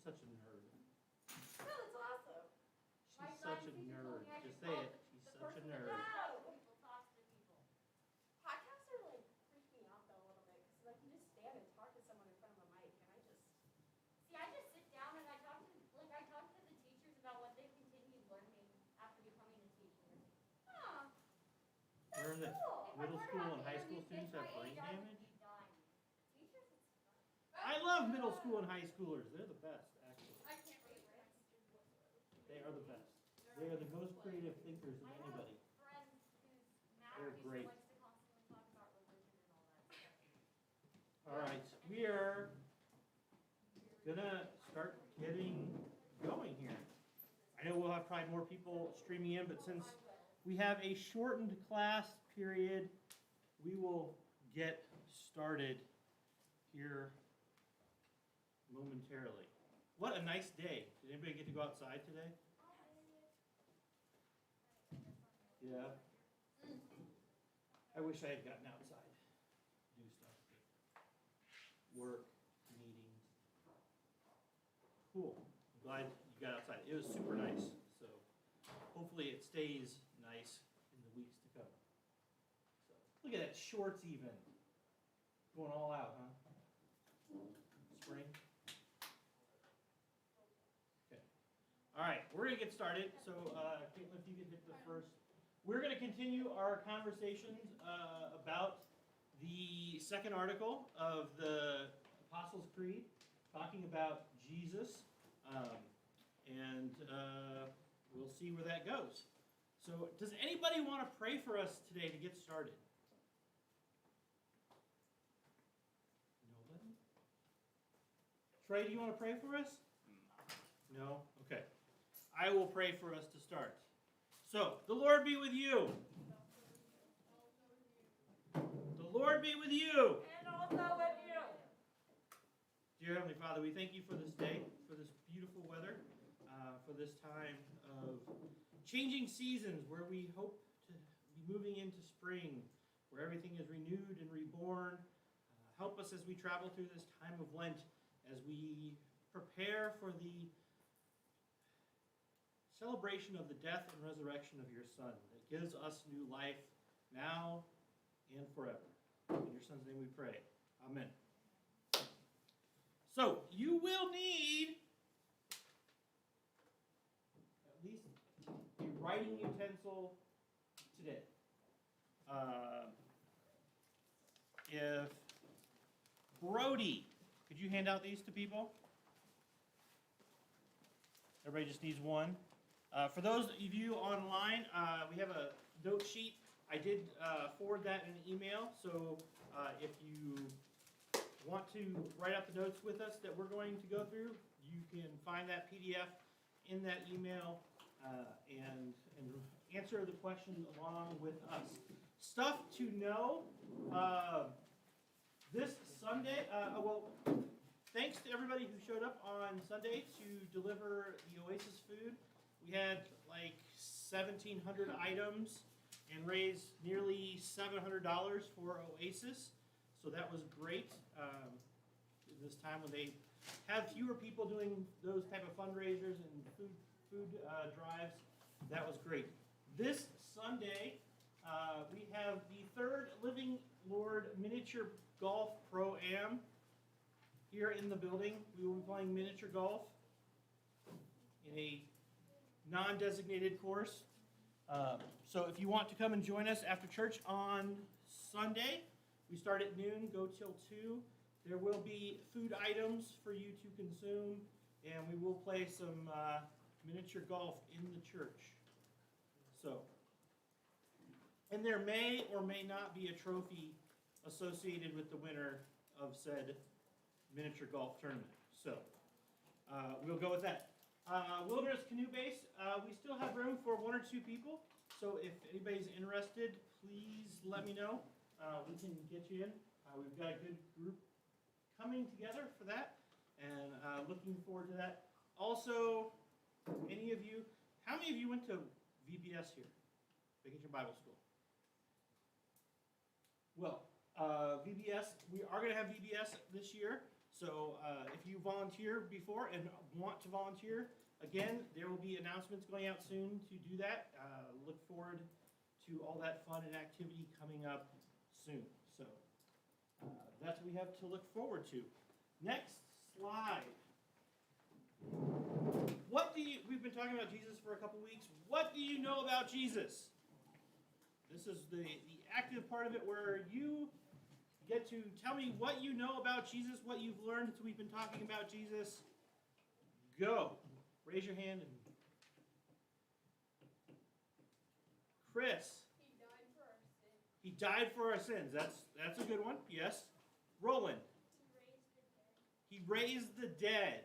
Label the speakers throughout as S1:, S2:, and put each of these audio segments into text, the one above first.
S1: such a nerd.
S2: No, that's awesome.
S1: She's such a nerd. Just say it. She's such a nerd.
S2: People talk to people. Podcasts are like freak me out though a little bit because like you just stand and talk to someone in front of a mic, and I just sit down and I talk to the teachers about what they continued learning after becoming a teacher. Huh.
S1: Learn that
S2: Cool.
S1: middle school and high school students have brain damage.
S2: Teachers, it's fun.
S1: I love middle school and high schoolers. They're the best, actually.
S2: I can't read it.
S1: They are the best. They are the most creative thinkers of anybody.
S2: Friend who's
S1: They're
S2: married,
S1: great.
S2: who likes to constantly talk about religion and all that stuff.
S1: All right, we are gonna start getting going here. I know we'll have probably more people streaming in, but since we have a shortened class period, we will get started here momentarily. What a nice day. Did anybody get to go outside today? Yeah. I wish I had gotten outside, do stuff, work, meetings. Cool. I'm glad you got outside. It was super nice. So hopefully it stays nice in the weeks to come. So look at that, shorts even. Going all out, huh? Spring. Okay. All right, we're gonna get started. So Caitlin, if you could hit the first. We're going to continue our conversations about the second article of the Apostles' Creed, talking about Jesus, and we'll see where that goes. So, does anybody want to pray for us today to get started? Nobody? Trey, do you want to pray for us? No? Okay. I will pray for us to start. So, the Lord be with you. The Lord be with you.
S2: And also with you.
S1: Dear Heavenly Father, we thank you for this day, for this beautiful weather, for this time of changing seasons where we hope to be moving into spring, where everything is renewed and reborn. Help us as we travel through this time of Lent, as we prepare for the celebration of the death and resurrection of your Son that gives us new life now and forever. In your Son's name we pray. Amen. So, you will need at least a writing utensil today. If Brody, could you hand out these to people? Everybody just needs one. For those of you online, we have a note sheet. I did forward that in an email, so if you want to write out the notes with us that we're going to go through, you can find that PDF in that email and answer the questions along with us. Stuff to know, this Sunday, thanks to everybody who showed up on Sunday to deliver the Oasis food. We had like 1,700 items and raised nearly $700 for Oasis. So that was great. This time when they have fewer people doing those type of fundraisers and food drives, that was great. This Sunday, we have the third Living Lord Miniature Golf Pro-Am here in the building. We will be playing miniature golf in a non-designated course. So if you want to come and join us after church on Sunday, we start at noon, go till 2. There will be food items for you to consume, and we will play some miniature golf in the church. So, and there may or may not be a trophy associated with the winner of said miniature golf tournament. So, we'll go with that. Wilderness Canoe Base, we still have room for 1 or 2 people. So if anybody's interested, please let me know. We can get you in. We've got a good group coming together for that, and looking forward to that. Also, how many of you went to VBS here, Vacation Bible School? Well, VBS, we are going to have VBS this year. So if you volunteered before and want to volunteer, again, there will be announcements going out soon to do that. Look forward to all that fun and activity coming up soon. So that's what we have to look forward to. Next slide. We've been talking about Jesus for a couple weeks. What do you know about Jesus? This is the active part of it where you get to tell me what you know about Jesus, what you've learned since we've been talking about Jesus. Go. Raise your hand. Chris.
S2: He died for our sins.
S1: He died for our sins. That's a good one. Yes. Roland.
S2: He raised the dead.
S1: He raised the dead.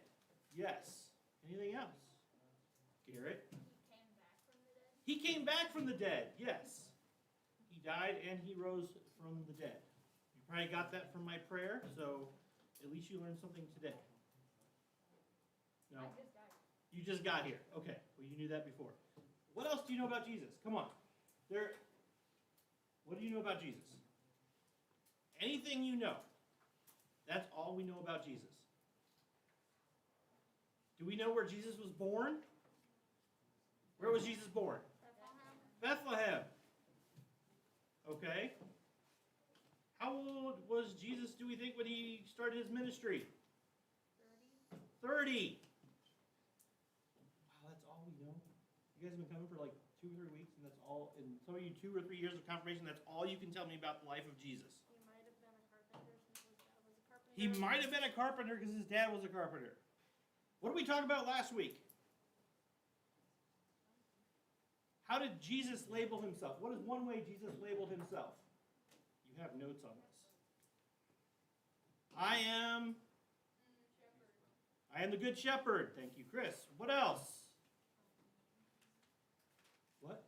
S1: Yes. Anything else? Garrett.
S2: He came back from the dead.
S1: He came back from the dead. Yes. He died and he rose from the dead. You probably got that from my prayer, so at least you learned something today. No?
S2: I just died.
S1: You just got here. Okay. Well, you knew that before. What else do you know about Jesus? Come on. What do you know about Jesus? Anything you know. That's all we know about Jesus. Do we know where Jesus was born? Where was Jesus born? Bethlehem. Okay. How old was Jesus, do we think, when he started his ministry? 30. Wow, that's all we know. You guys have been coming for like 2 or 3 weeks, and that's all. And some of you 2 or 3 years of confirmation. That's all you can tell me about the life of Jesus.
S2: He might have been a carpenter since his dad was a carpenter.
S1: He might have been a carpenter because his dad was a carpenter. What did we talk about last week? How did Jesus label himself? What is one way Jesus labeled himself? You have notes on this. I am the good shepherd. Thank you, Chris. What else? What?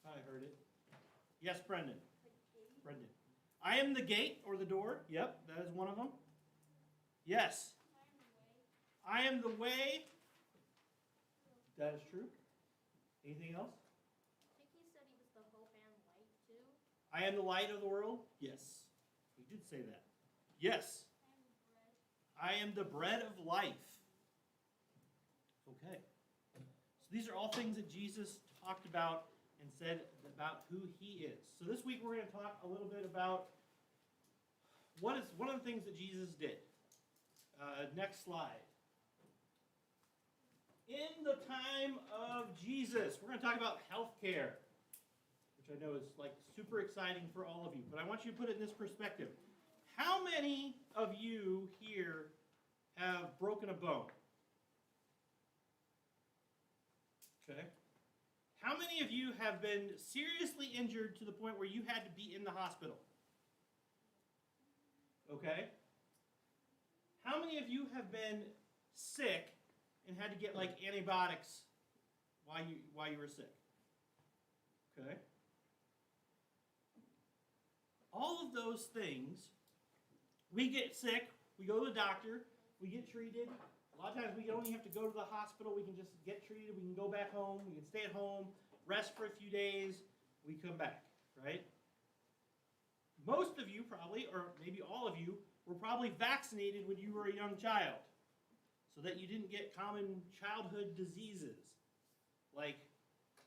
S1: I heard it. Yes, Brendan. Brendan. I am the gate or the door. Yep, that is one of them. Yes. I am the way. That is true. Anything else?
S2: I think he said he was the hope and light too.
S1: I am the light of the world. Yes. He did say that. Yes. I am the bread of life. Okay. So these are all things that Jesus talked about and said about who he is. So this week we're going to talk a little bit about what is one of the things that Jesus did. Next slide. In the time of Jesus, we're going to talk about healthcare, which I know is like super exciting for all of you. But I want you to put it in this perspective. How many of you here have broken a bone? Okay. How many of you have been seriously injured to the point where you had to be in the hospital? Okay. How many of you have been sick and had to get like antibiotics while you were sick? Okay. All of those things, we get sick, we go to the doctor, we get treated. A lot of times we don't even have to go to the hospital. We can just get treated. We can go back home. We can stay at home, rest for a few days. We come back, right? Most of you probably, or maybe all of you, were probably vaccinated when you were a young child so that you didn't get common childhood diseases like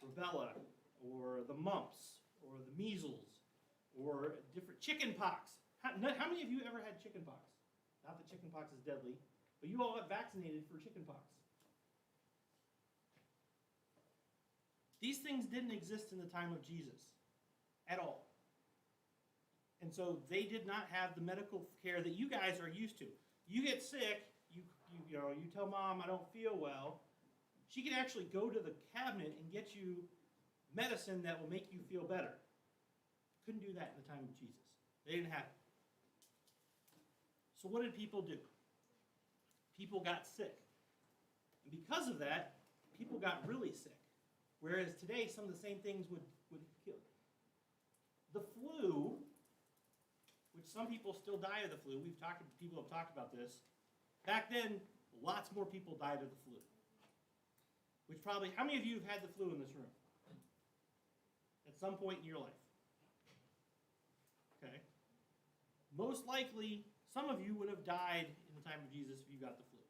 S1: rubella or the mumps or the measles or different chicken pox. How many of you ever had chicken pox? Not that chicken pox is deadly, but you all got vaccinated for chicken pox. These things didn't exist in the time of Jesus at all. And so they did not have the medical care that you guys are used to. You get sick, you tell mom I don't feel well. She can actually go to the cabinet and get you medicine that will make you feel better. Couldn't do that in the time of Jesus. They didn't have it. So what did people do? People got sick. And because of that, people got really sick. Whereas today, some of the same things would kill. The flu, which some people still die of the flu. People have talked about this. Back then, lots more people died of the flu. Which probably, how many of you have had the flu in this room? At some point in your life. Okay. Most likely, Some of you would have died in the time of Jesus if you got the flu.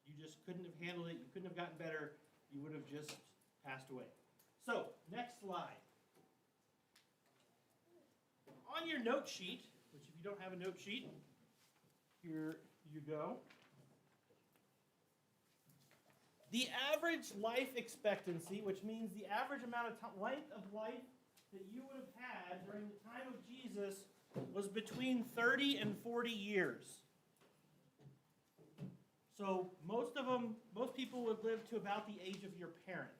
S1: You just couldn't have handled it. You couldn't have gotten better. You would have just passed away. So, next slide. On your note sheet, which if you don't have a note sheet, here you go. The average life expectancy, which means the average amount of length of life that you would have had during the time of Jesus, was between 30 and 40 years. So most people would live to about the age of your parents.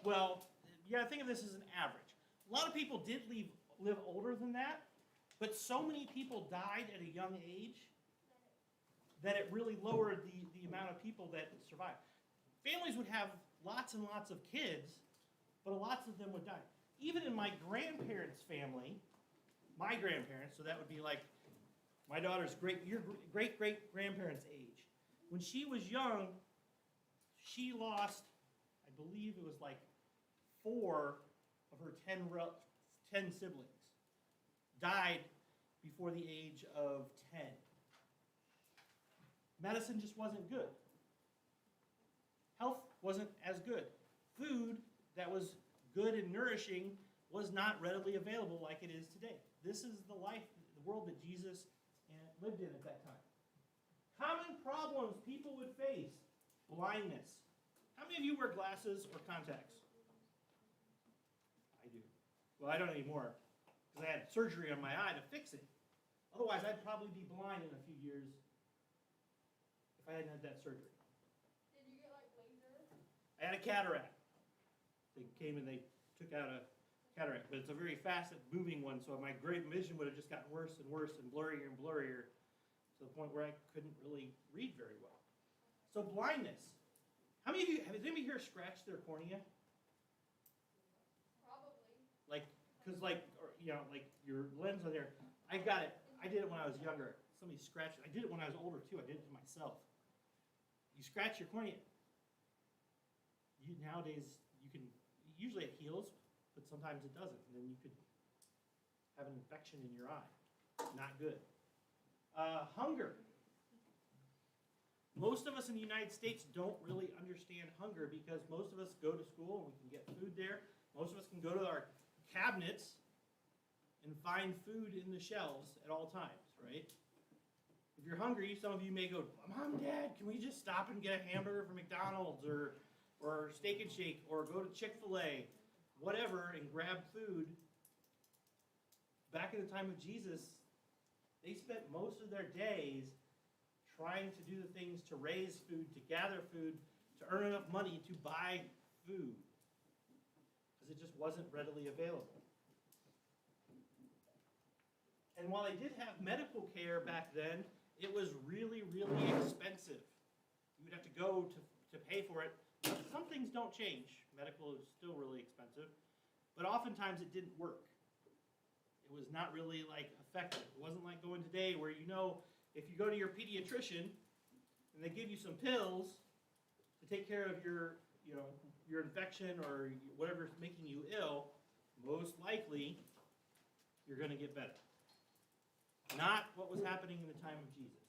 S1: Well, you gotta think of this as an average. A lot of people did live older than that, but so many people died at a young age that it really lowered the amount of people that survived. Families would have lots and lots of kids, but lots of them would die. Even in my grandparents' family, my grandparents, so that would be like my daughter's your great-great-grandparents' age. When she was young, she lost, I believe it was like 4 of her 10 siblings. Died before the age of 10. Medicine just wasn't good. Health wasn't as good. Food that was good and nourishing was not readily available like it is today. This is the life, the world that Jesus lived in at that time. Common problems people would face. Blindness. How many of you wear glasses or contacts? I do. Well, I don't anymore because I had surgery on my eye to fix it. Otherwise, I'd probably be blind in a few years if I hadn't had that surgery.
S2: Did you get like laser?
S1: I had a cataract. They came and they took out a cataract, but it's a very fast moving one, so my great vision would have just gotten worse and worse and blurrier to the point where I couldn't really read very well. So blindness. Has anybody here scratched their cornea?
S2: Probably.
S1: Like your lens on there. I got it. I did it when I was younger. Somebody scratched it. I did it when I was older too. I did it to myself. You scratch your cornea. Nowadays, usually it heals, but sometimes it doesn't. And then you could have an infection in your eye. Not good. Hunger. Most of us in the United States don't really understand hunger because most of us go to school and we can get food there. Most of us can go to our cabinets and find food in the shelves at all times, right? If you're hungry, some of you may go, Mom, Dad, can we just stop and get a hamburger from McDonald's or Steak and Shake or go to Chick-fil-A, whatever, and grab food? Back in the time of Jesus, they spent most of their days trying to do the things to raise food, to gather food, to earn enough money to buy food because it just wasn't readily available. And while they did have medical care back then, it was really, really expensive. You would have to go to pay for it. Some things don't change. Medical is still really expensive. But oftentimes it didn't work. It was not really effective. It wasn't like going today where if you go to your pediatrician and they give you some pills to take care of your infection or whatever's making you ill, most likely you're going to get better. Not what was happening in the time of Jesus.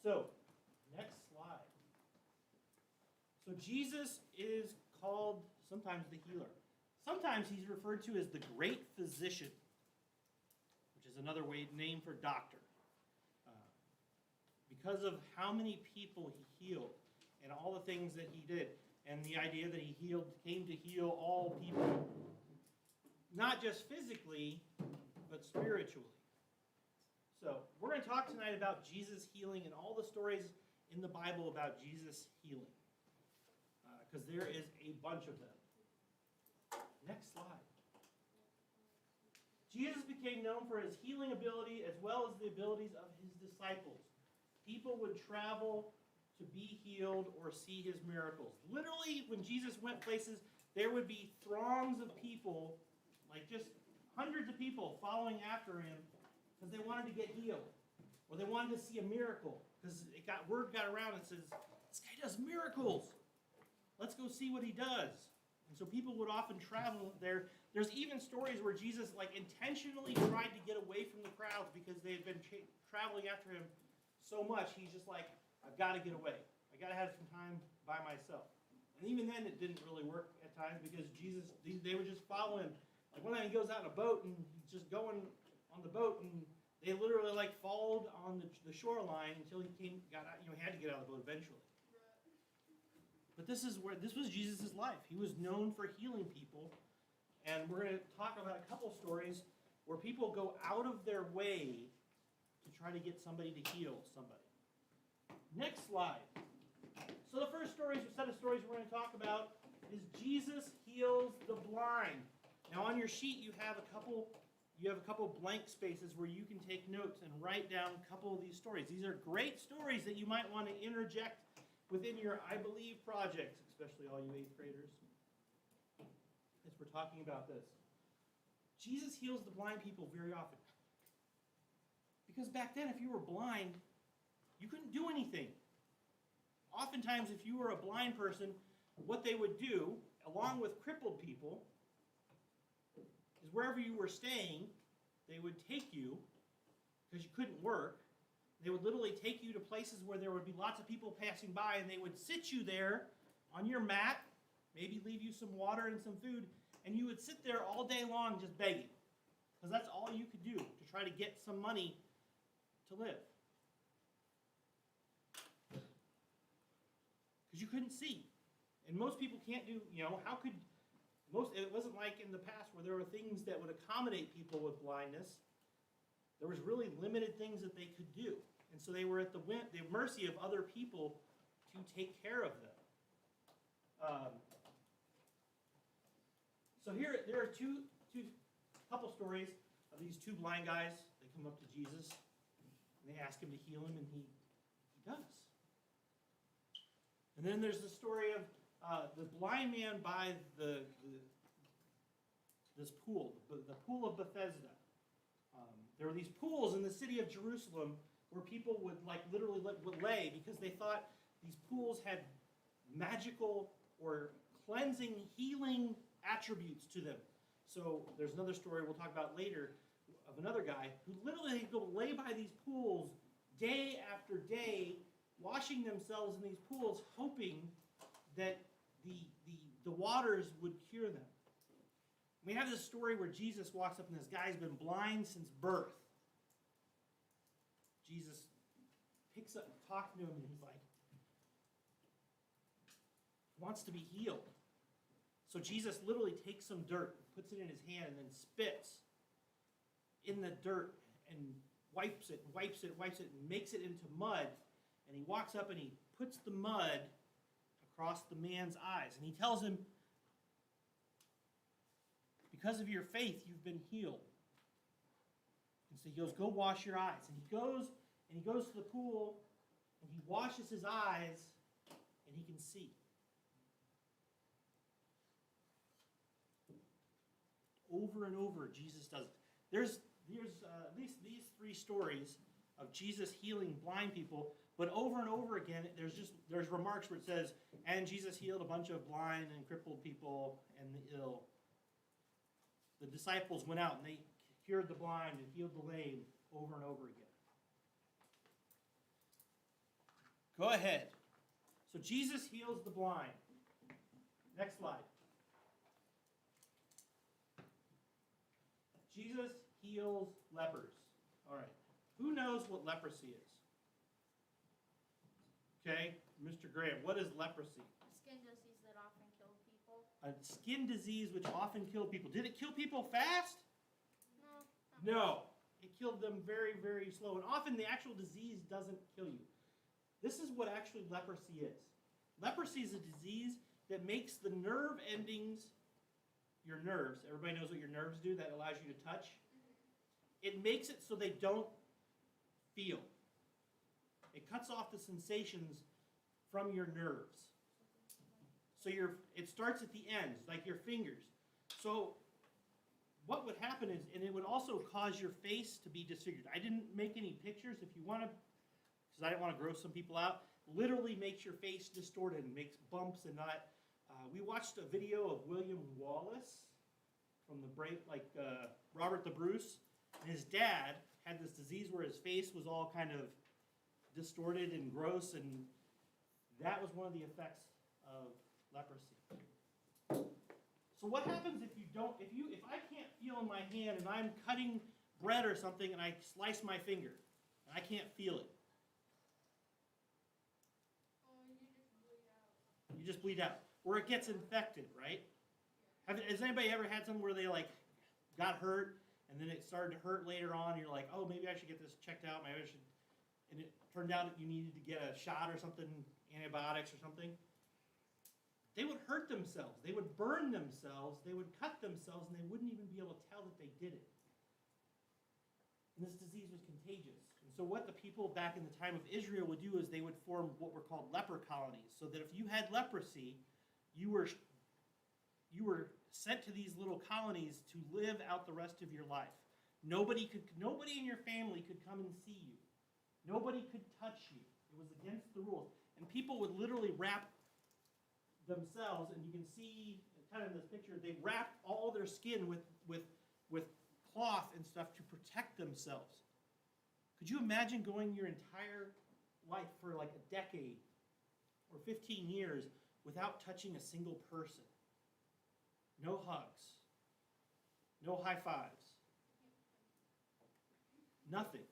S1: So, next slide. So Jesus is called sometimes the healer. Sometimes he's referred to as the great physician, which is another name for doctor. Because of how many people he healed and all the things that he did, and the idea that he came to heal all people, not just physically, but spiritually. So we're going to talk tonight about Jesus healing and all the stories in the Bible about Jesus healing, because there is a bunch of them. Next slide. Jesus became known for his healing ability as well as the abilities of his disciples. People would travel to be healed or see his miracles. Literally, when Jesus went places, there would be throngs of people, like just hundreds of people following after him because they wanted to get healed or they wanted to see a miracle because word got around and says, this guy does miracles. Let's go see what he does. And so people would often travel there. There's even stories where Jesus intentionally tried to get away from the crowds because they had been traveling after him so much. He's just like, I've got to get away. I got to have some time by myself. And even then, it didn't really work at times because Jesus, they would just follow him. Like one time he goes out in a boat and he's just going on the boat, and they literally followed on the shoreline until he got out. He had to get out of the boat eventually. But this was Jesus' life. He was known for healing people, and we're going to talk about a couple stories where people go out of their way to try to get somebody to heal somebody. Next slide. So the first set of stories we're going to talk about is Jesus heals the blind. Now on your sheet you have a couple blank spaces where you can take notes and write down a couple of these stories. These are great stories that you might want to interject within your I Believe projects, especially all you 8th graders, as we're talking about this. Jesus heals the blind people very often. Because back then, if you were blind, you couldn't do anything. Oftentimes, if you were a blind person, what they would do, along with crippled people, is wherever you were staying, they would take you, because you couldn't work. They would literally take you to places where there would be lots of people passing by, and they would sit you there on your mat, maybe leave you some water and some food, and you would sit there all day long just begging, because that's all you could do to try to get some money to live. Because you couldn't see. And most people can't do, it wasn't like in the past where there were things that would accommodate people with blindness. There was really limited things that they could do. And so they were at the mercy of other people to take care of them. So here, there are couple stories of these two blind guys. They come up to Jesus, and they ask him to heal him, and he does. And then there's the story of the blind man by this pool, the Pool of Bethesda. There were these pools in the city of Jerusalem where people would literally would lay because they thought these pools had magical or cleansing, healing attributes to them. So there's another story we'll talk about later of another guy who literally go lay by these pools day after day, washing themselves in these pools, hoping that the waters would cure them. We have this story where Jesus walks up and this guy's been blind since birth. Jesus picks up and talks to him, and he's like, wants to be healed. So Jesus literally takes some dirt, puts it in his hand, and then spits in the dirt and wipes it, and makes it into mud. And he walks up and he puts the mud across the man's eyes. And he tells him, because of your faith, you've been healed. And so he goes, go wash your eyes. And he goes to the pool, and he washes his eyes, and he can see. Over and over, Jesus does it. There's at least these 3 stories of Jesus healing blind people, but over and over again, there's remarks where it says, and Jesus healed a bunch of blind and crippled people and the ill. The disciples went out and they cured the blind and healed the lame over and over again. Go ahead. So Jesus heals the blind. Next slide. Jesus heals lepers. All right. Who knows what leprosy is? Okay, Mr. Graham, what is leprosy?
S2: Skin disease that often kill people.
S1: A skin disease which often killed people. Did it kill people fast?
S2: No.
S1: No. It killed them very, very slow. And often the actual disease doesn't kill you. This is what actually leprosy is. Leprosy is a disease that makes the nerve endings, your nerves, everybody knows what your nerves do, that allows you to touch. It makes it so they don't feel. It cuts off the sensations from your nerves. So it starts at the ends, like your fingers. So what would happen is, and it would also cause your face to be disfigured. I didn't make any pictures. If you want to, because I didn't want to gross some people out, literally makes your face distorted and makes bumps and not We watched a video of William Wallace from the Robert the Bruce, and his dad had this disease where his face was all kind of distorted and gross, and that was one of the effects of leprosy. So what happens if I can't feel in my hand and I'm cutting bread or something and I slice my finger and I can't feel it? You just bleed out. Or it gets infected, right? Has anybody ever had something where they got hurt and then it started to hurt later on and you're like, oh, maybe I should get this checked out, maybe I should, and it turned out that you needed to get a shot or something, antibiotics or something? They would hurt themselves. They would burn themselves. They would cut themselves, and they wouldn't even be able to tell that they did it. And this disease was contagious. And so what the people back in the time of Israel would do is they would form what were called leper colonies, so that if you had leprosy, you were sent to these little colonies to live out the rest of your life. Nobody in your family could come and see you. Nobody could touch you. It was against the rules. And people would literally wrap themselves, and you can see kind of in this picture, they wrapped all their skin with cloth and stuff to protect themselves. Could you imagine going your entire life for like a decade or 15 years without touching a single person? No hugs, no high fives, nothing.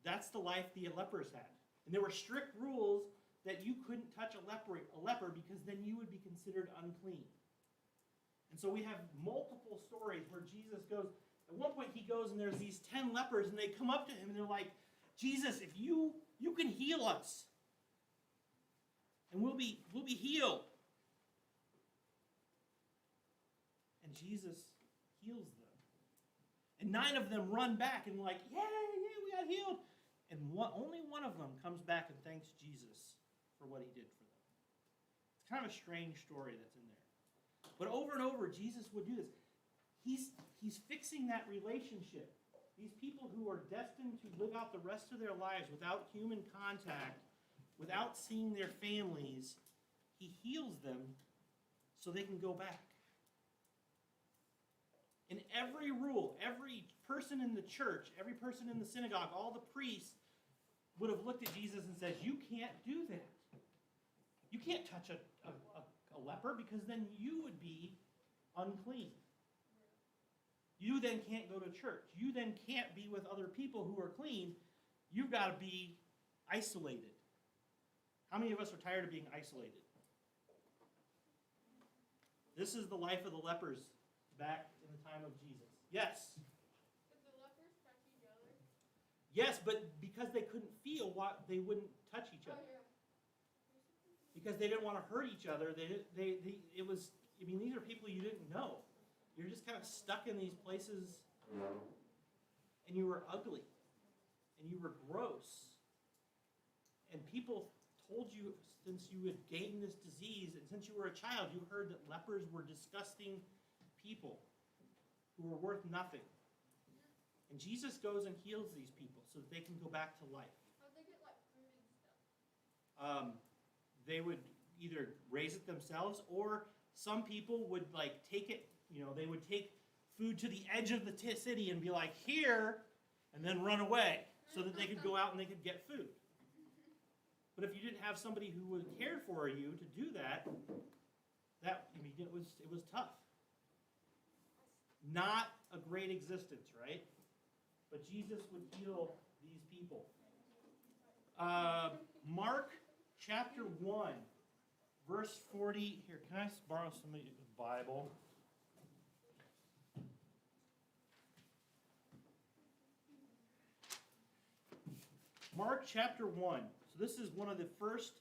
S1: That's the life the lepers had. And there were strict rules that you couldn't touch a leper because then you would be considered unclean. And so we have multiple stories where Jesus goes, at one point he goes and there's these 10 lepers and they come up to him and they're like, Jesus, if you can heal us and we'll be healed. And Jesus heals them. And 9 of them run back and like, yay, we got healed. And only one of them comes back and thanks Jesus for what he did for them. It's kind of a strange story that's in there. But over and over, Jesus would do this. He's fixing that relationship. These people who are destined to live out the rest of their lives without human contact, without seeing their families, he heals them so they can go back. And every rule, every person in the church, every person in the synagogue, all the priests would have looked at Jesus and said, you can't do that. You can't touch a leper because then you would be unclean. You then can't go to church. You then can't be with other people who are clean. You've got to be isolated. How many of us are tired of being isolated? This is the life of the lepers back in the time of Jesus. Yes?
S2: Did the lepers touch each other?
S1: Yes, but because they couldn't feel what, they wouldn't touch each other.
S2: Oh, yeah.
S1: Because they didn't want to hurt each other. These are people you didn't know. You're just kind of stuck in these places, and you were ugly, and you were gross. And people told you since you had gained this disease, and since you were a child, you heard that lepers were disgusting people who were worth nothing. And Jesus goes and heals these people so that they can go back to life.
S2: How'd they get like food and stuff?
S1: They would either raise it themselves, or some people would take it, they would take food to the edge of the city and be like, here, and then run away so that they could go out and they could get food. But if you didn't have somebody who would care for you to do that, it was tough. Not a great existence, right? But Jesus would heal these people. Mark chapter 1, verse 40. Here, can I borrow somebody's Bible? Mark chapter 1. So this is one of the first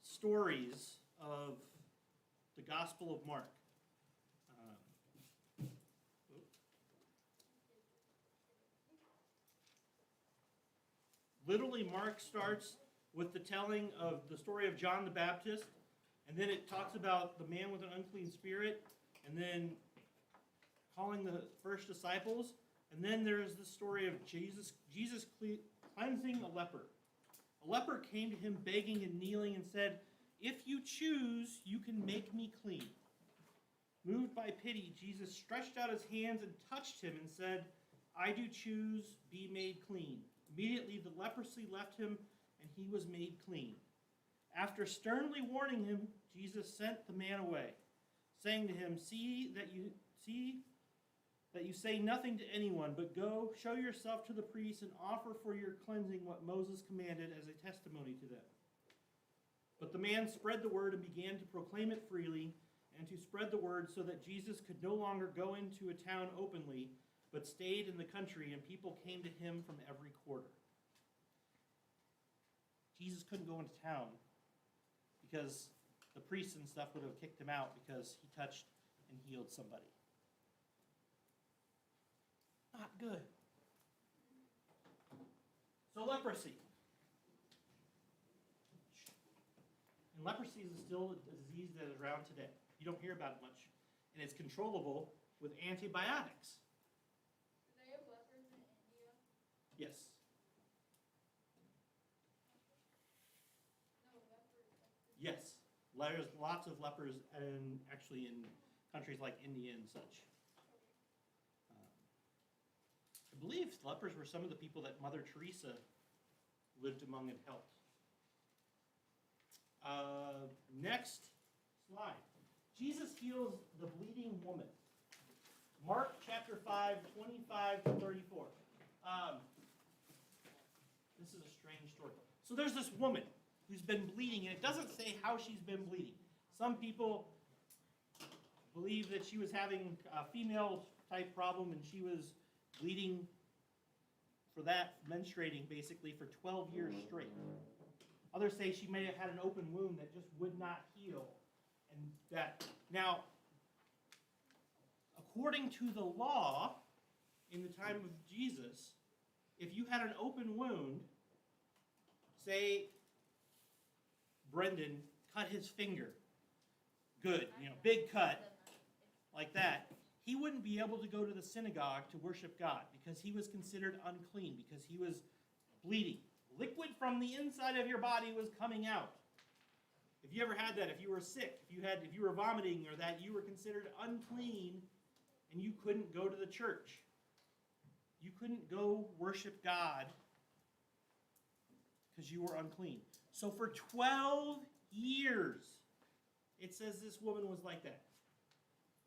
S1: stories of the Gospel of Mark. Literally, Mark starts with the telling of the story of John the Baptist, and then it talks about the man with an unclean spirit, and then calling the first disciples, and then there's the story of Jesus cleansing a leper. A leper came to him begging and kneeling and said, "If you choose, you can make me clean." Moved by pity, Jesus stretched out his hands and touched him and said, "I do choose, be made clean." Immediately the leprosy left him and he was made clean. After sternly warning him, Jesus sent the man away, saying to him, See that you say nothing to anyone, but go, show yourself to the priests and offer for your cleansing what Moses commanded as a testimony to them. But the man spread the word and began to proclaim it freely and to spread the word so that Jesus could no longer go into a town openly, but stayed in the country, and people came to him from every quarter. Jesus couldn't go into town because the priests and stuff would have kicked him out because he touched and healed somebody. Not good. So leprosy. And leprosy is still a disease that is around today. You don't hear about it much. And it's controllable with antibiotics.
S2: Do they have lepers in India?
S1: Yes.
S2: No, lepers.
S1: Yes. There's lots of lepers and actually in countries like India and such. I believe lepers were some of the people that Mother Teresa lived among and helped. Next slide. Jesus heals the bleeding woman. Mark chapter 5, 25 to 34. This is a strange story. So there's this woman who's been bleeding, and it doesn't say how she's been bleeding. Some people believe that she was having a female type problem, and she was bleeding for that, menstruating basically for 12 years straight. Others say she may have had an open wound that just would not heal. And that, now, according to the law, in the time of Jesus, if you had an open wound, say Brendan cut his finger, good, big cut, like that, he wouldn't be able to go to the synagogue to worship God because he was considered unclean, because he was bleeding. Liquid from the inside of your body was coming out. If you ever had that, if you were sick, if you were vomiting or that, you were considered unclean and you couldn't go to the church. You couldn't go worship God because you were unclean. So for 12 years, it says this woman was like that.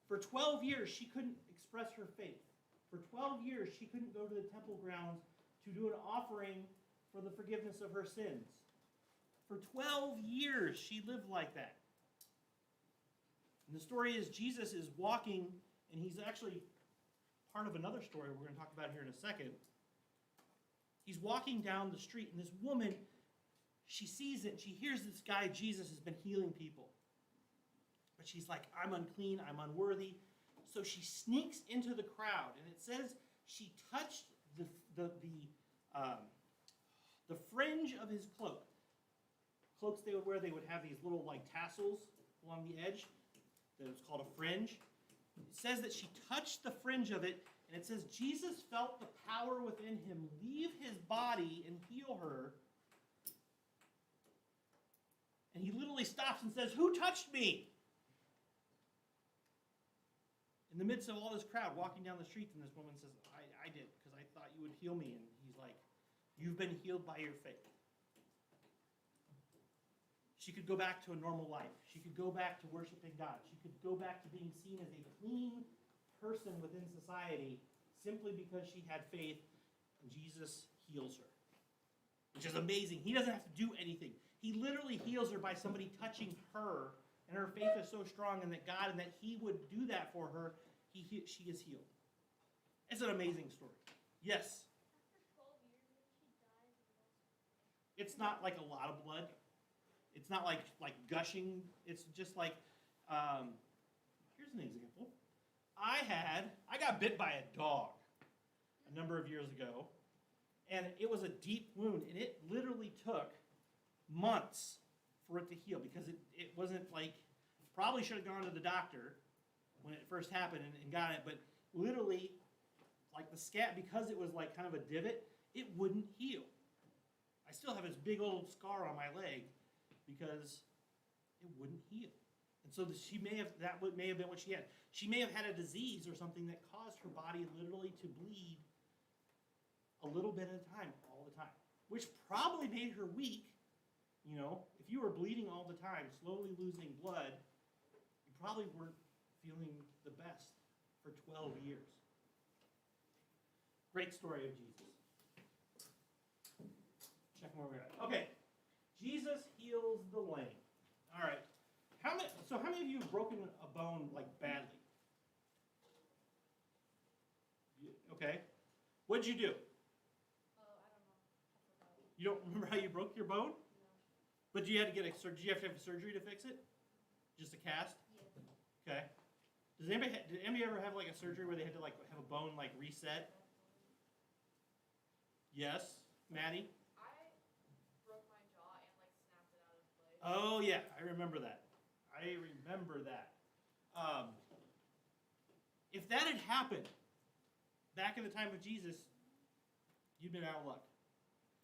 S1: For 12 years, she couldn't express her faith. For 12 years, she couldn't go to the temple grounds to do an offering for the forgiveness of her sins. For 12 years, she lived like that. And the story is Jesus is walking, and he's actually part of another story we're going to talk about here in a second. He's walking down the street, and this woman, she sees it, and she hears this guy, Jesus, has been healing people. But she's like, I'm unclean, I'm unworthy. So she sneaks into the crowd, and it says she touched the fringe of his cloak. Cloaks they would wear, they would have these little like tassels along the edge. That was called a fringe. It says that she touched the fringe of it, and it says Jesus felt the power within him leave his body and heal her. And he literally stops and says, "Who touched me?" In the midst of all this crowd walking down the street, and this woman says, I did, because I thought you would heal me. And he's like, you've been healed by your faith. She could go back to a normal life. She could go back to worshiping God. She could go back to being seen as a clean person within society simply because she had faith, and Jesus heals her, which is amazing. He doesn't have to do anything. He literally heals her by somebody touching her. And her faith is so strong in that God and that he would do that for her, she is healed. It's an amazing story. Yes?
S2: After 12 years, did she die?
S1: It's not like a lot of blood. It's not like gushing. It's just like, here's an example. I got bit by a dog a number of years ago, and it was a deep wound, and it literally took months for it to heal, because it wasn't like, probably should have gone to the doctor when it first happened and got it, but literally, like the scab, because it was like kind of a divot, it wouldn't heal. I I still have this big old scar on my leg because it wouldn't heal. And so may have been what she had. She may have had a disease or something that caused her body literally to bleed a little bit at a time, all the time, which probably made her weak. You know, if you were bleeding all the time, slowly losing blood, you probably weren't feeling the best for 12 years. Great story of Jesus. Check where we're at. Okay, Jesus heals the lame. All right. How many of you have broken a bone like badly? Okay. What'd you do?
S2: Oh, I don't know. I forgot.
S1: You don't remember how you broke your bone?
S2: No.
S1: But you had to get did you have to have surgery to fix it? Just a cast?
S2: Yeah.
S1: Okay. Did anybody ever have like a surgery where they had to like have a bone like reset? Yes, Maddie?
S2: I broke my jaw and like snapped it out of place.
S1: Oh yeah, I remember that. If that had happened back in the time of Jesus, you'd been out of luck.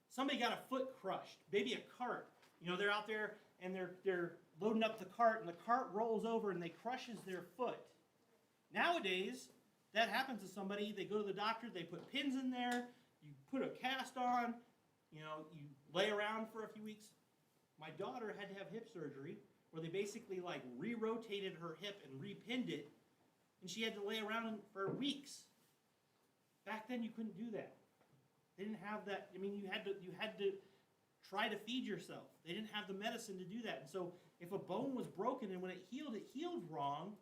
S1: Somebody got a foot crushed, maybe a cart. You know, they're out there and they're loading up the cart, and the cart rolls over and they crushes their foot. Nowadays, that happens to somebody. They go to the doctor, they put pins in there, you put a cast on, you know, you lay around for a few weeks. My daughter had to have hip surgery where they basically like re-rotated her hip and re-pinned it, and she had to lay around for weeks. Back then, you couldn't do that. They didn't have that. I mean, you had to try to feed yourself. They didn't have the medicine to do that. And so if a bone was broken and when it healed wrong,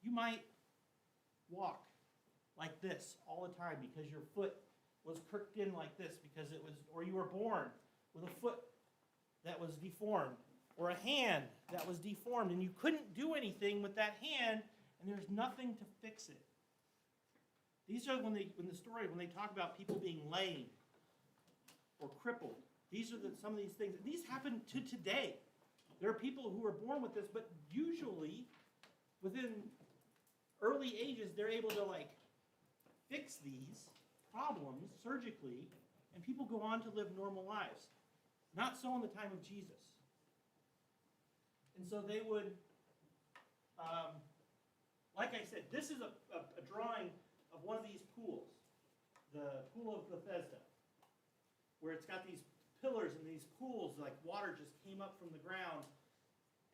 S1: you might walk like this all the time because your foot was crooked in like this because it was, or you were born with a foot that was deformed or a hand that was deformed and you couldn't do anything with that hand and there's nothing to fix it. These are when they talk about people being lame or crippled. These are some of these things. These happen to today. There are people who are born with this, but usually within early ages, they're able to like fix these problems surgically, and people go on to live normal lives. Not so in the time of Jesus. And so they would, like I said, this is a drawing of one of these pools, the Pool of Bethesda, where it's got these pillars and these pools, like water just came up from the ground,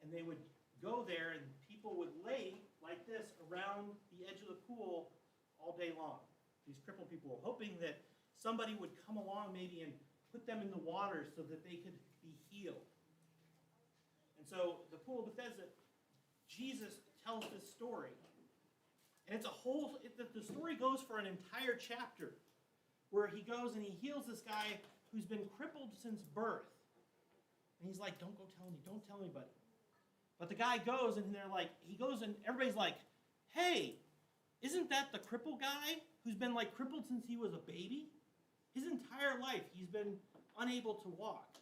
S1: and they would go there and people would lay like this around the edge of the pool all day long. These crippled people, hoping that somebody would come along maybe and put them in the water so that they could be healed. And so the Pool of Bethesda, Jesus tells this story. And it's the story goes for an entire chapter where he goes and he heals this guy who's been crippled since birth. And he's like, don't go don't tell anybody. But the guy goes and he goes and everybody's like, hey, isn't that the crippled guy who's been like crippled since he was a baby? His entire life he's been unable to walk.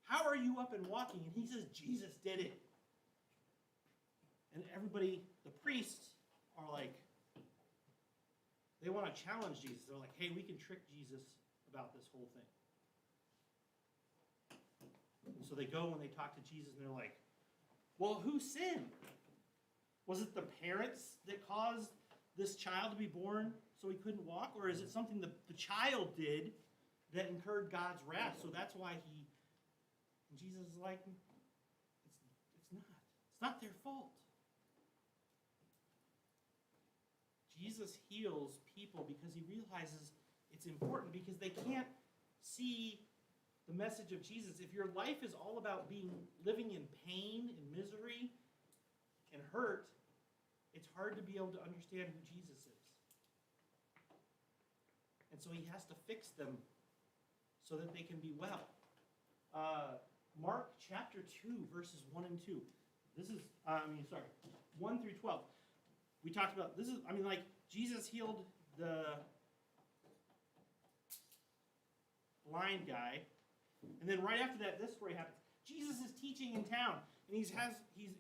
S1: How are you up and walking? And he says, Jesus did it. And everybody, the priests, are like, they want to challenge Jesus. They're like, hey, we can trick Jesus about this whole thing. And so they go and they talk to Jesus and they're like, well, who sinned? Was it the parents that caused this child to be born so he couldn't walk? Or is it something the child did that incurred God's wrath? So that's why he... And Jesus is like, it's not. It's not their fault. Jesus heals people because he realizes it's important because they can't see the message of Jesus. If your life is all about living in pain and misery and hurt, it's hard to be able to understand who Jesus is. And so he has to fix them so that they can be well. Mark chapter 2, verses 1 and 2. 1 through 12. We talked about, Jesus healed the blind guy. And then right after that, this story happens. Jesus is teaching in town. And he's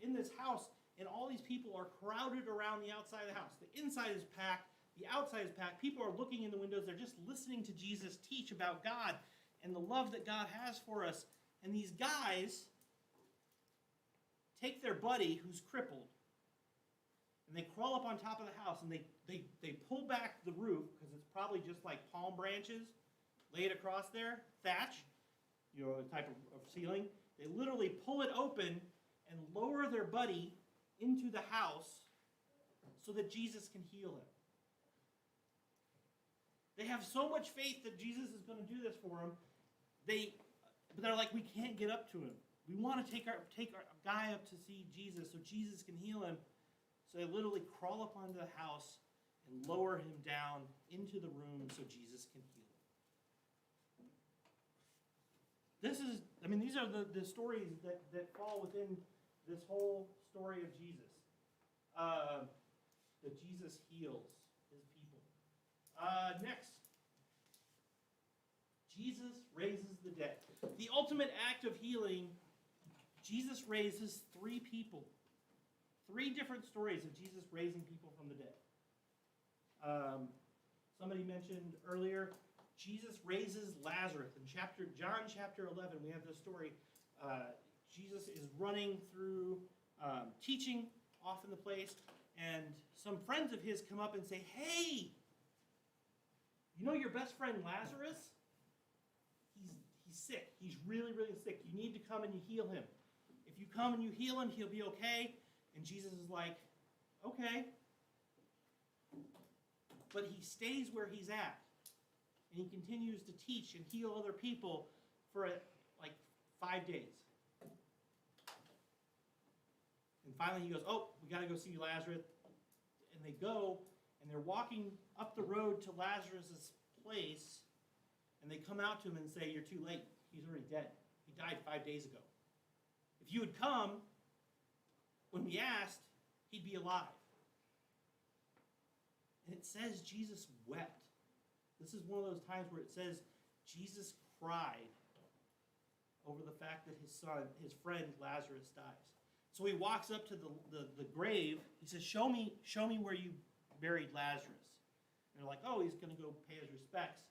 S1: in this house, and all these people are crowded around the outside of the house. The inside is packed. The outside is packed. People are looking in the windows. They're just listening to Jesus teach about God. and the love that God has for us. And these guys take their buddy who's crippled, and they crawl up on top of the house, and they pull back the roof, because it's probably just like palm branches laid across there, thatch, a type of ceiling. They literally pull it open and lower their buddy into the house so that Jesus can heal him. They have so much faith that Jesus is going to do this for them. But they're like, we can't get up to him. We want to take our guy up to see Jesus so Jesus can heal him. So they literally crawl up onto the house and lower him down into the room so Jesus can heal him. These are the stories that fall within this whole story of Jesus. That Jesus heals his people. Next. Jesus raises the dead. The ultimate act of healing, Jesus raises 3 people. 3 different stories of Jesus raising people from the dead. Somebody mentioned earlier, Jesus raises Lazarus. In John chapter 11, we have this story. Jesus is running through teaching off in the place, and some friends of his come up and say, hey, you know your best friend Lazarus? He's sick. He's really, really sick. You need to come and you heal him. If you come and you heal him, he'll be okay. And Jesus is like, okay. But he stays where he's at. And he continues to teach and heal other people for like 5 days. And finally he goes, oh, we got to go see Lazarus. And they go, and they're walking up the road to Lazarus' place. And they come out to him and say, you're too late. He's already dead. He died 5 days ago. If you had come when we asked, he'd be alive. And it says Jesus wept. This is one of those times where it says Jesus cried over the fact that his friend Lazarus dies. So he walks up to the grave. He says, show me where you buried Lazarus. And they're like, oh, he's going to go pay his respects.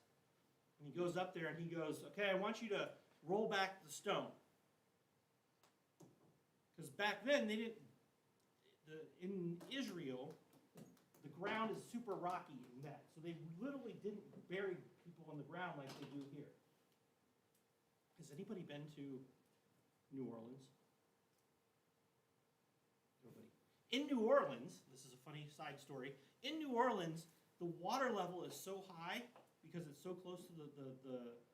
S1: And he goes up there and he goes, okay, I want you to roll back the stone. Because back then, in Israel, the ground is super rocky and that. So they literally didn't bury people on the ground like they do here. Has anybody been to New Orleans? Nobody. In New Orleans, this is a funny side story. In New Orleans, the water level is so high because it's so close to the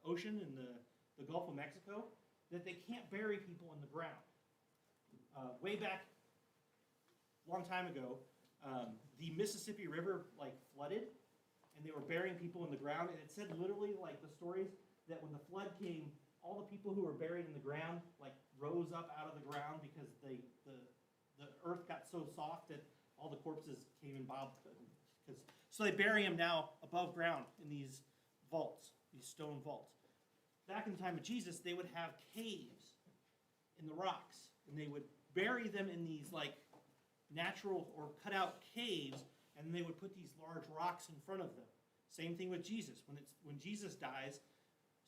S1: ocean and the Gulf of Mexico that they can't bury people in the ground. Way back, a long time ago, the Mississippi River flooded, and they were burying people in the ground. And it said literally, the stories, that when the flood came, all the people who were buried in the ground rose up out of the ground because the earth got so soft that all the corpses came and bobbed. So they bury them now above ground in these vaults, these stone vaults. Back in the time of Jesus, they would have caves in the rocks, and they would bury them in these natural or cut out caves, and they would put these large rocks in front of them. Same thing with Jesus. When Jesus dies,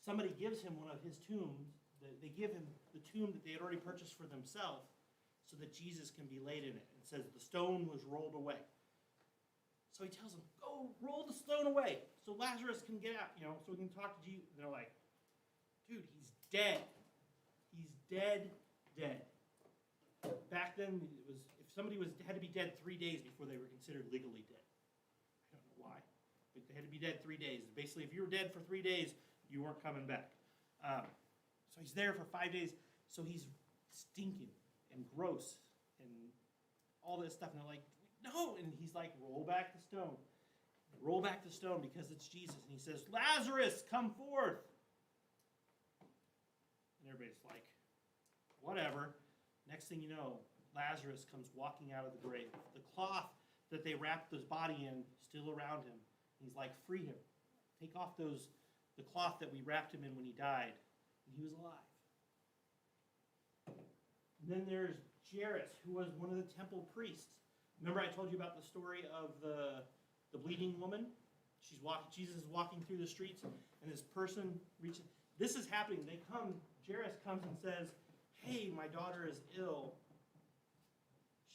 S1: somebody gives him one of his tombs. They give him the tomb that they had already purchased for themselves so that Jesus can be laid in it. It says the stone was rolled away. So he tells them, go roll the stone away so Lazarus can get out, so we can talk to Jesus. And they're like, dude, he's dead. He's dead. Back then, it was if somebody had to be dead 3 days before they were considered legally dead. I don't know why, but they had to be dead 3 days. Basically, if you were dead for 3 days, you weren't coming back. So he's there for 5 days. So he's stinking and gross and all this stuff. And they're like, no. And he's like, roll back the stone. Roll back the stone because it's Jesus. And he says, Lazarus, come forth. And everybody's like, whatever. Next thing you know, Lazarus comes walking out of the grave. The cloth that they wrapped his body in still around him. He's like, free him. Take off the cloth that we wrapped him in when he died. And he was alive. And then there's Jairus, who was one of the temple priests. Remember I told you about the story of the bleeding woman? Jesus is walking through the streets, and this person reaches. this is happening. Jairus comes and says, hey, my daughter is ill.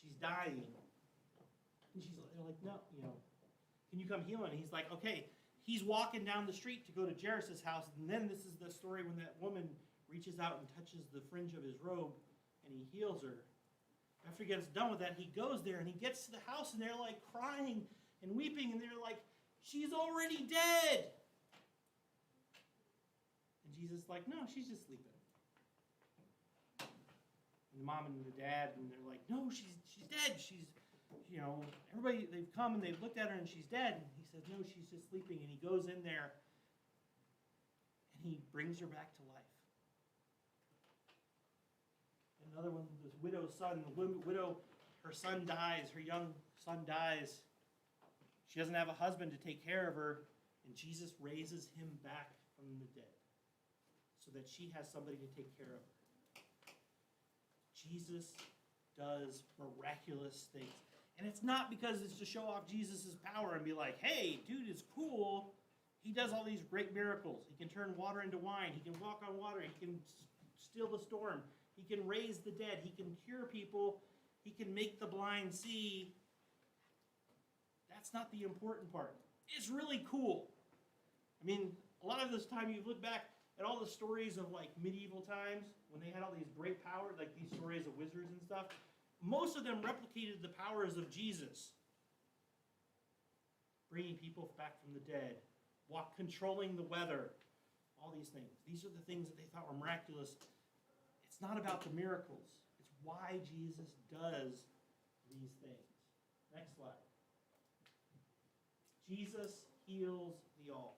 S1: She's dying. And they're like, no, can you come heal her? And he's like, okay. He's walking down the street to go to Jairus' house, and then this is the story when that woman reaches out and touches the fringe of his robe, and he heals her. After he gets done with that, he goes there, and he gets to the house, and they're like crying and weeping, and they're like, she's already dead. And Jesus is like, no, she's just sleeping. And the mom and the dad, and they're like, no, she's dead. She's, everybody, they've come and they've looked at her, and she's dead. And he says, no, she's just sleeping. And he goes in there, and he brings her back to life. Another one, this widow's son, her son dies, her young son dies. She doesn't have a husband to take care of her, and Jesus raises him back from the dead so that she has somebody to take care of her. Jesus does miraculous things. And it's not because it's to show off Jesus' power and be like, hey, dude is cool. He does all these great miracles. He can turn water into wine. He can walk on water. He can still the storm. He can raise the dead. He can cure people. He can make the blind see. That's not the important part. It's really cool. I mean, a lot of this time you look back at all the stories of like medieval times when they had all these great powers, like these stories of wizards and stuff. Most of them replicated the powers of Jesus. Bringing people back from the dead, controlling the weather, all these things. These are the things that they thought were miraculous. It's not about the miracles. It's why Jesus does these things. Next slide. Jesus heals the all.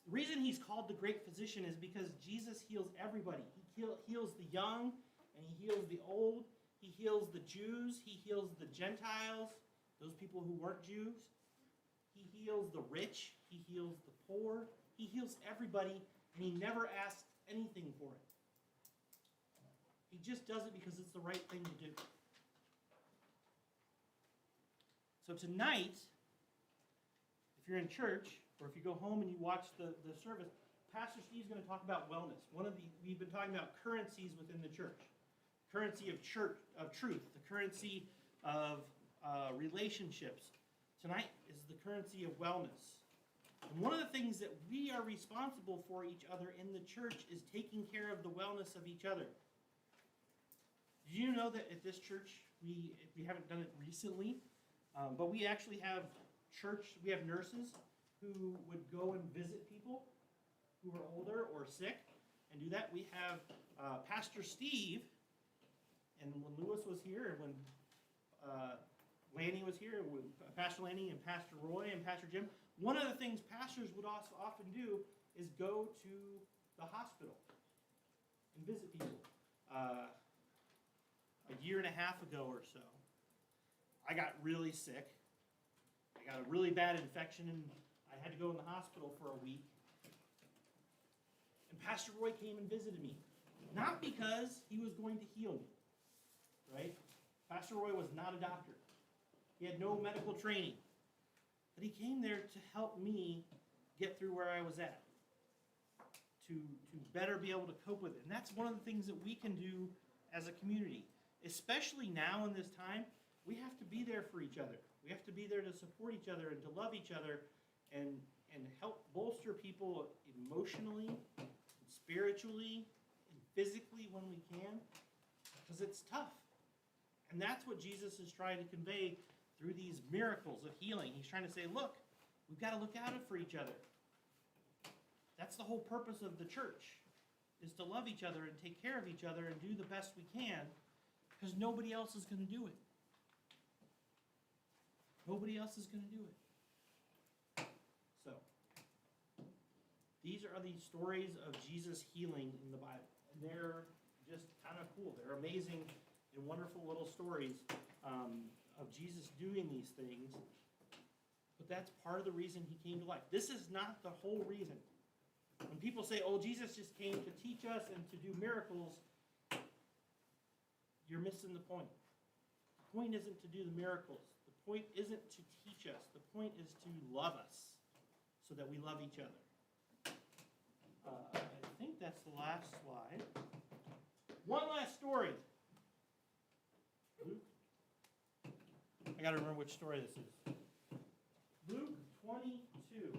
S1: The reason he's called the great physician is because Jesus heals everybody. He heals the young and he heals the old. He heals the Jews. He heals the Gentiles, those people who weren't Jews. He heals the rich. He heals the poor. He heals everybody, and he never asks anything for it. He just does it because it's the right thing to do. So tonight, if you're in church, or if you go home and you watch the service, Pastor Steve's going to talk about wellness. We've been talking about currencies within the church. Currency of truth, the currency of relationships. Tonight is the currency of wellness. And one of the things that we are responsible for each other in the church is taking care of the wellness of each other. Did you know that at this church, we haven't done it recently, but we actually have nurses who would go and visit people who are older or sick and do that. We have Pastor Steve. And when Lewis was here, and when Lanny was here, with Pastor Lanny and Pastor Roy and Pastor Jim, one of the things pastors would also often do is go to the hospital and visit people. A year and a half ago or so, I got really sick. I got a really bad infection, and I had to go in the hospital for a week. And Pastor Roy came and visited me, not because he was going to heal me. Right? Pastor Roy was not a doctor. He had no medical training. But he came there to help me get through where I was at. To better be able to cope with it. And that's one of the things that we can do as a community. Especially now in this time, we have to be there for each other. We have to be there to support each other and to love each other and help bolster people emotionally, and spiritually, and physically when we can. Because it's tough. And that's what Jesus is trying to convey through these miracles of healing. He's trying to say, look, we've got to look out for each other. That's the whole purpose of the church, is to love each other and take care of each other and do the best we can, because nobody else is going to do it. Nobody else is going to do it. So, these are the stories of Jesus healing in the Bible. And they're just kind of cool. They're amazing and wonderful little stories of Jesus doing these things. But that's part of the reason he came to life. This is not the whole reason. When people say, oh, Jesus just came to teach us and to do miracles, you're missing the point. The point isn't to do the miracles. The point isn't to teach us. The point is to love us so that we love each other. I think that's the last slide. One last story. Luke. I got to remember which story this is. Luke 22,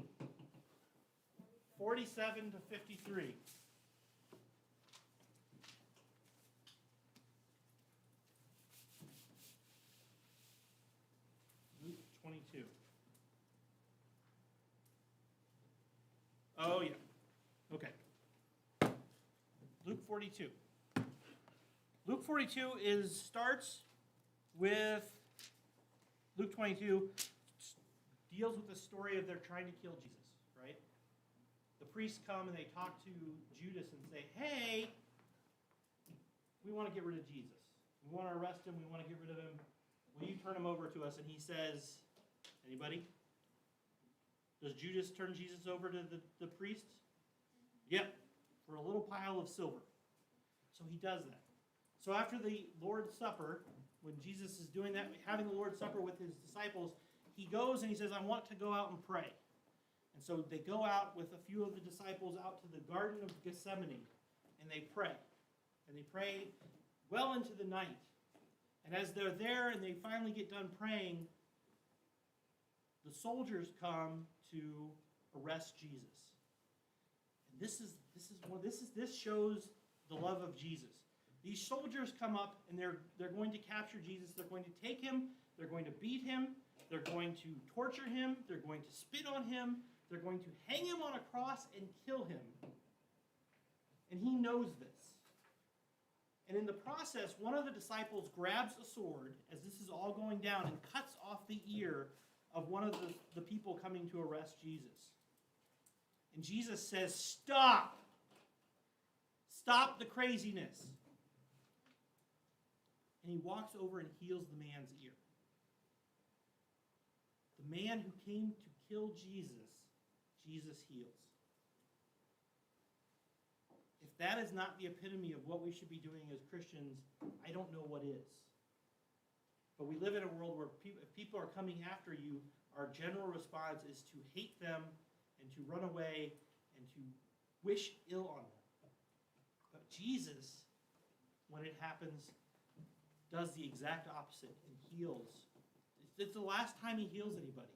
S1: 47 to 53. Luke 22. Oh, yeah. Okay. Luke 42. Luke 42 starts with Luke 22 deals with the story of they're trying to kill Jesus, right? The priests come and they talk to Judas and say, hey, we want to get rid of Jesus. We want to arrest him. We want to get rid of him. Will you turn him over to us? And he says, anybody? Does Judas turn Jesus over to the priests? Yep, for a little pile of silver. So he does that. So after the Lord's Supper, when Jesus is doing that, having the Lord's Supper with his disciples, he goes and he says, I want to go out and pray. And so they go out with a few of the disciples out to the Garden of Gethsemane, and they pray. And they pray well into the night. And as they're there and they finally get done praying, the soldiers come to arrest Jesus. And this shows the love of Jesus. These soldiers come up and they're going to capture Jesus. They're going to take him. They're going to beat him. They're going to torture him. They're going to spit on him. They're going to hang him on a cross and kill him. And he knows this. And in the process, one of the disciples grabs a sword as this is all going down and cuts off the ear of one of the people coming to arrest Jesus. And Jesus says, stop! Stop the craziness. And he walks over and heals the man's ear. The man who came to kill Jesus, Jesus heals. If that is not the epitome of what we should be doing as Christians, I don't know what is. But we live in a world where if people are coming after you, our general response is to hate them and to run away and to wish ill on them. But Jesus, when it happens, does the exact opposite and heals. It's the last time he heals anybody.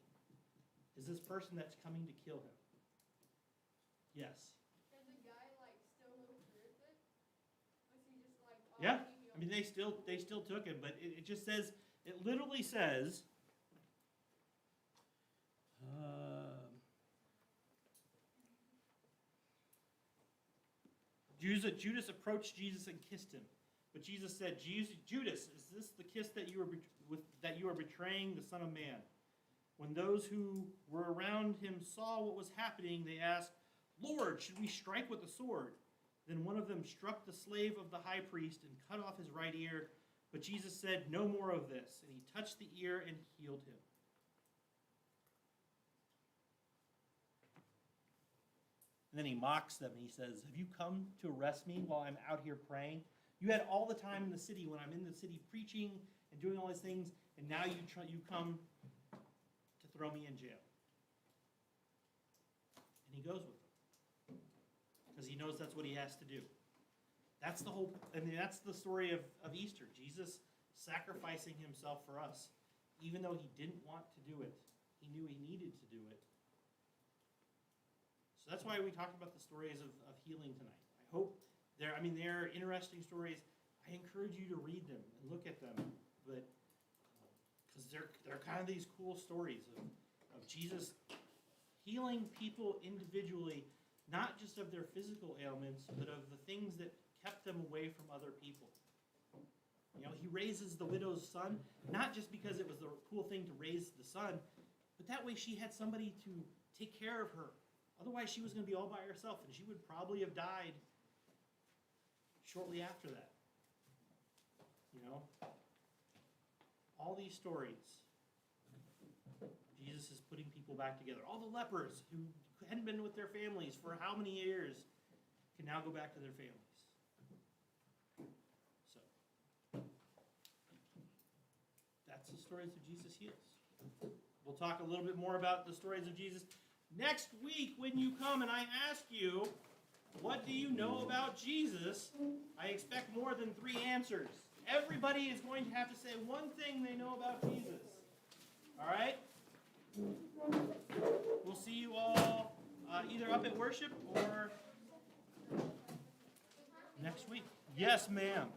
S1: Is this person that's coming to kill him? Yes.
S2: Does the guy still live through it? Was he just
S1: yeah. I mean, they still took him, but it just says, it literally says, Judas approached Jesus and kissed him. But Jesus said, Judas, is this the kiss that you are betraying the Son of Man? When those who were around him saw what was happening, they asked, Lord, should we strike with the sword? Then one of them struck the slave of the high priest and cut off his right ear. But Jesus said, no more of this. And he touched the ear and healed him. And then he mocks them and he says, have you come to arrest me while I'm out here praying? You had all the time in the city when I'm in the city preaching and doing all these things, and now you come to throw me in jail. And he goes with them because he knows that's what he has to do. That's the story of Easter. Jesus sacrificing himself for us, even though he didn't want to do it. He knew he needed to do it. So that's why we talked about the stories of healing tonight. I hope they're interesting stories. I encourage you to read them and look at them, but because they're kind of these cool stories of Jesus healing people individually, not just of their physical ailments, but of the things that kept them away from other people. You know, he raises the widow's son, not just because it was the cool thing to raise the son, but that way she had somebody to take care of her. Otherwise, she was going to be all by herself, and she would probably have died shortly after that. You know? All these stories, Jesus is putting people back together. All the lepers who hadn't been with their families for how many years can now go back to their families. So, that's the stories of Jesus heals. We'll talk a little bit more about the stories of Jesus next week when you come and I ask you, what do you know about Jesus? I expect more than 3 answers. Everybody is going to have to say one thing they know about Jesus. All right? We'll see you all either up at worship or next week. Yes, ma'am.